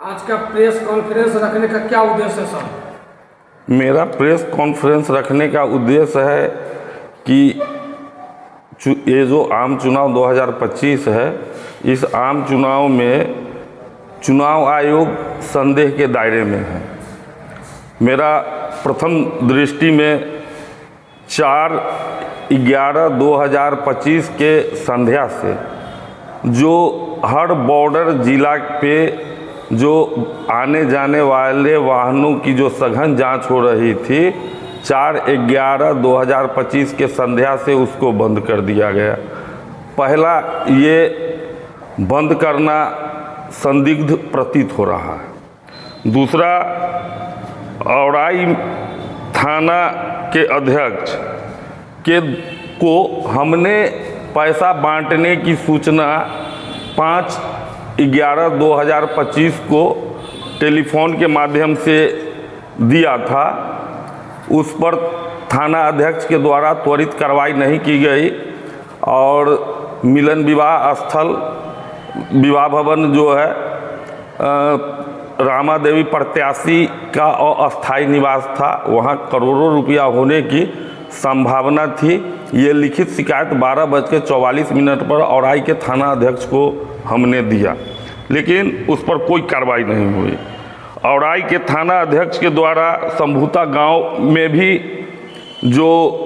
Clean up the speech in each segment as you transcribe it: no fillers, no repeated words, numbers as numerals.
आज का press conference रखने का क्या उद्देश्य है सर? मेरा प्रेस कॉन्फ्रेंस रखने का उद्देश्य है कि ये जो आम चुनाव 2025 है, इस आम चुनाव में चुनाव आयोग संदेह के दायरे में है। मेरा प्रथम दृष्टि में 4/11/2025 के संध्या से जो हर बॉर्डर जिला पे जो आने जाने वाले वाहनों की जो सघन जांच हो रही थी, 4/11/2025 के संध्या से उसको बंद कर दिया गया। पहला, ये बंद करना संदिग्ध प्रतीत हो रहा है। दूसरा, औराई थाना के अध्यक्ष को हमने पैसा बांटने की सूचना 5/11/2025 को टेलीफोन के माध्यम से दिया था। उस पर थाना अध्यक्ष के द्वारा त्वरित कार्रवाई नहीं की गई और मिलन विवाह स्थल विवाह भवन जो है रामा देवी प्रत्याशी का अस्थायी निवास था, वहाँ करोड़ों रुपया होने की संभावना थी। ये लिखित शिकायत 12:44 पर औराई के थाना अध्यक्ष को हमने दिया, लेकिन उस पर कोई कार्रवाई नहीं हुई। औराई के थाना अध्यक्ष के द्वारा संभूता गांव में भी जो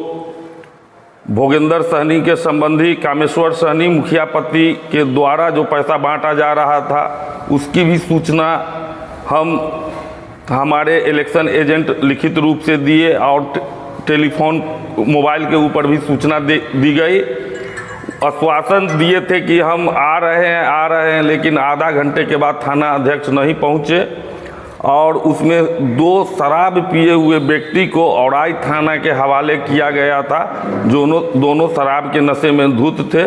भोगेंद्र सहनी के संबंधी कामेश्वर सहनी मुखिया पति के द्वारा जो पैसा बांटा जा रहा था, उसकी भी सूचना हम हमारे इलेक्शन एजेंट लिखित रूप से दिए और टेलीफोन मोबाइल के ऊपर भी सूचना दी गई। आश्वासन दिए थे कि हम आ रहे हैं, लेकिन आधा घंटे के बाद थाना अध्यक्ष नहीं पहुंचे और उसमें 2 शराब पिए हुए व्यक्ति को औराई थाना के हवाले किया गया था। दोनों शराब के नशे में धुत थे,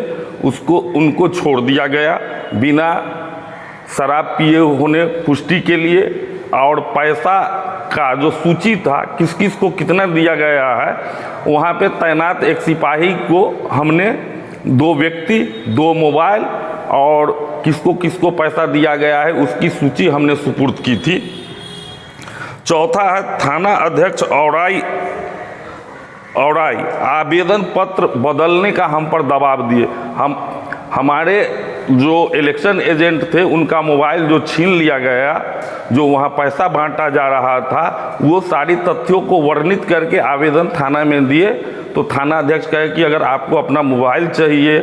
उनको छोड़ दिया गया बिना शराब पिए होने पुष्टि के लिए। और पैसा का जो सूची था, किस किस को कितना दिया गया है, वहाँ पे तैनात एक सिपाही को हमने 2 व्यक्ति, 2 मोबाइल और किसको किसको पैसा दिया गया है उसकी सूची हमने सुपुर्द की थी। चौथा है, थाना अध्यक्ष औराई आवेदन पत्र बदलने का हम पर दबाव दिए। हमारे जो इलेक्शन एजेंट थे उनका मोबाइल जो छीन लिया गया, जो वहाँ पैसा बांटा जा रहा था, वो सारी तथ्यों को वर्णित करके आवेदन थाना में दिए। तो थाना अध्यक्ष कहे कि अगर आपको अपना मोबाइल चाहिए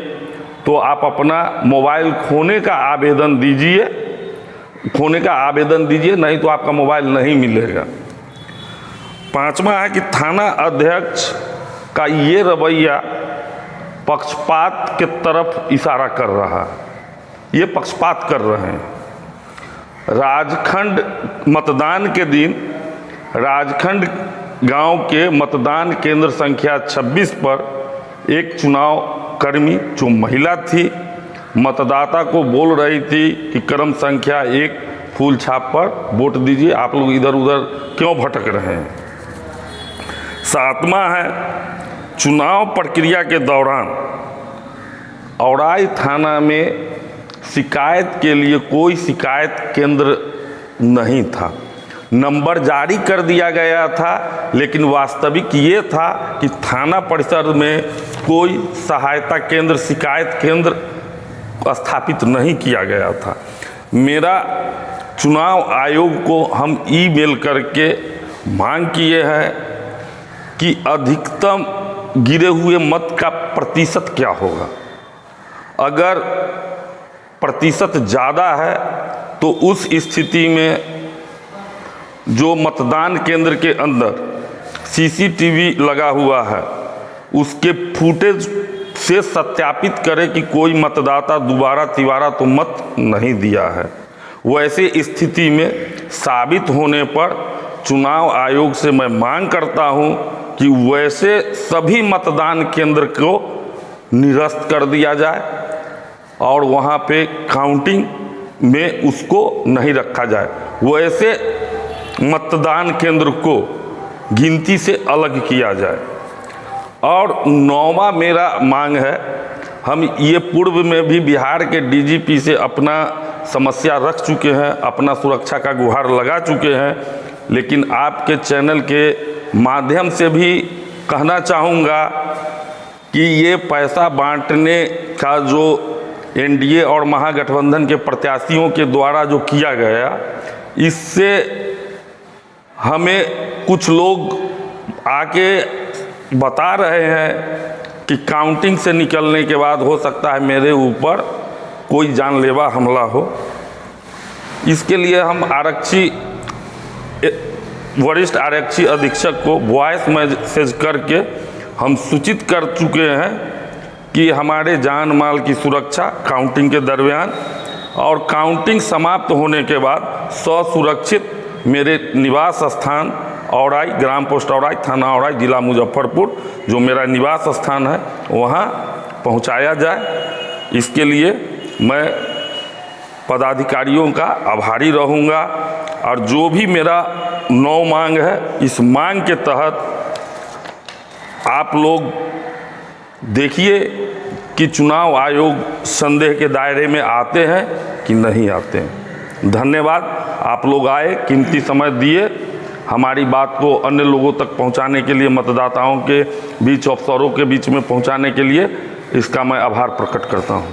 तो आप अपना मोबाइल खोने का आवेदन दीजिए, नहीं तो आपका मोबाइल नहीं मिलेगा। 5वां है कि थाना अध्यक्ष का ये रवैया पक्षपात के तरफ इशारा कर रहा है। ये पक्षपात कर रहे हैं। राजखंड मतदान के दिन राजखंड गांव के मतदान केंद्र संख्या 26 पर एक चुनाव कर्मी जो महिला थी, मतदाता को बोल रही थी कि क्रम संख्या 1 फूल छाप पर वोट दीजिए, आप लोग इधर उधर क्यों भटक रहे हैं। 7वां है, चुनाव प्रक्रिया के दौरान औराई थाना में शिकायत के लिए कोई शिकायत केंद्र नहीं था। नंबर जारी कर दिया गया था, लेकिन वास्तविक ये था कि थाना परिसर में कोई सहायता केंद्र, शिकायत केंद्र स्थापित नहीं किया गया था। मेरा चुनाव आयोग को हम ईमेल करके मांग किए हैं कि अधिकतम गिरे हुए मत का प्रतिशत क्या होगा। अगर प्रतिशत ज़्यादा है तो उस स्थिति में जो मतदान केंद्र के अंदर सीसीटीवी लगा हुआ है, उसके फुटेज से सत्यापित करें कि कोई मतदाता तिबारा तो मत नहीं दिया है। वैसे स्थिति में साबित होने पर चुनाव आयोग से मैं मांग करता हूं कि वैसे सभी मतदान केंद्र को निरस्त कर दिया जाए और वहां पे काउंटिंग में उसको नहीं रखा जाए। वैसे मतदान केंद्र को गिनती से अलग किया जाए। और 9वां मेरा मांग है, हम ये पूर्व में भी बिहार के डीजीपी से अपना समस्या रख चुके हैं, अपना सुरक्षा का गुहार लगा चुके हैं, लेकिन आपके चैनल के माध्यम से भी कहना चाहूँगा कि ये पैसा बांटने का जो एनडीए और महागठबंधन के प्रत्याशियों के द्वारा जो किया गया, इससे हमें कुछ लोग आके बता रहे हैं कि काउंटिंग से निकलने के बाद हो सकता है मेरे ऊपर कोई जानलेवा हमला हो। इसके लिए हम वरिष्ठ आरक्षी अधीक्षक को वॉइस मैसेज करके हम सूचित कर चुके हैं कि हमारे जान माल की सुरक्षा काउंटिंग के दरमियान और काउंटिंग समाप्त होने के बाद सुरक्षित मेरे निवास स्थान औराई, ग्राम पोस्ट औराई, थाना औराई, जिला मुजफ्फरपुर, जो मेरा निवास स्थान है, वहाँ पहुँचाया जाए। इसके लिए मैं पदाधिकारियों का आभारी रहूँगा और जो भी मेरा नौ मांग है, इस मांग के तहत आप लोग देखिए कि चुनाव आयोग संदेह के दायरे में आते हैं कि नहीं आते हैं। धन्यवाद, आप लोग आए, कीमती समय दिए, हमारी बात को अन्य लोगों तक पहुंचाने के लिए, मतदाताओं के बीच, अफसरों के बीच में पहुंचाने के लिए, इसका मैं आभार प्रकट करता हूं।